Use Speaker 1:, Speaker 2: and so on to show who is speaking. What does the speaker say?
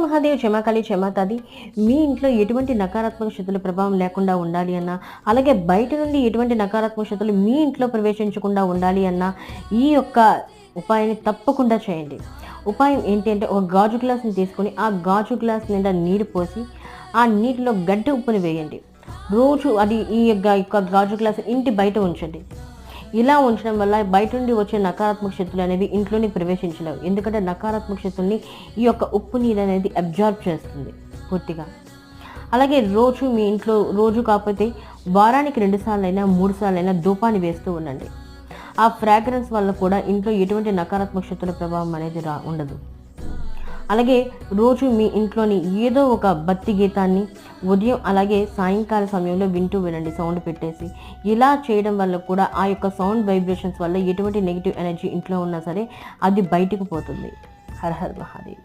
Speaker 1: మహాదేవ్ క్షమాకాళి క్షమాతాది. మీ ఇంట్లో ఎటువంటి నకారాత్మక శక్తుల ప్రభావం లేకుండా ఉండాలి అన్నా, అలాగే బయట నుండి ఎటువంటి నకారాత్మక శక్తులు మీ ఇంట్లో ప్రవేశించకుండా ఉండాలి అన్నా ఈ యొక్క ఉపాయాన్ని తప్పకుండా చేయండి. ఉపాయం ఏంటి అంటే, ఒక గాజు గ్లాస్ని తీసుకొని ఆ గాజు గ్లాస్ నిండా నీరు పోసి ఆ నీటిలో గడ్డి ఉప్పుని వేయండి. రోజు అది ఈ యొక్క గాజు గ్లాస్ ఇంటి బయట ఉంచండి. ఇలా ఉంచడం వల్ల బయట నుండి వచ్చే నకారాత్మక శక్తులు అనేవి ఇంట్లోని ప్రవేశించలేవు. ఎందుకంటే నకారాత్మక శక్తుల్ని ఈ యొక్క ఉప్పు నీరు అనేది అబ్జార్బ్ చేస్తుంది పూర్తిగా. అలాగే రోజు మీ ఇంట్లో రోజు కాకపోతే వారానికి 2 సార్లైనా 3 సార్లైనా ధూపాన్ని వేస్తూ ఉండండి. ఆ ఫ్రాగ్రెన్స్ వల్ల కూడా ఇంట్లో ఎటువంటి నకారాత్మక శక్తుల ప్రభావం అనేది ఉండదు. అలాగే రోజు మీ ఇంట్లోని ఏదో ఒక భక్తి గీతాన్ని ఉదయం అలాగే సాయంకాల సమయంలో వినండి సౌండ్ పెట్టేసి. ఇలా చేయడం వల్ల కూడా ఆ యొక్క సౌండ్ వైబ్రేషన్స్ వల్ల ఎటువంటి నెగిటివ్ ఎనర్జీ ఇంట్లో ఉన్నా సరే అది బయటకు పోతుంది. హర హర మహాదేవ్.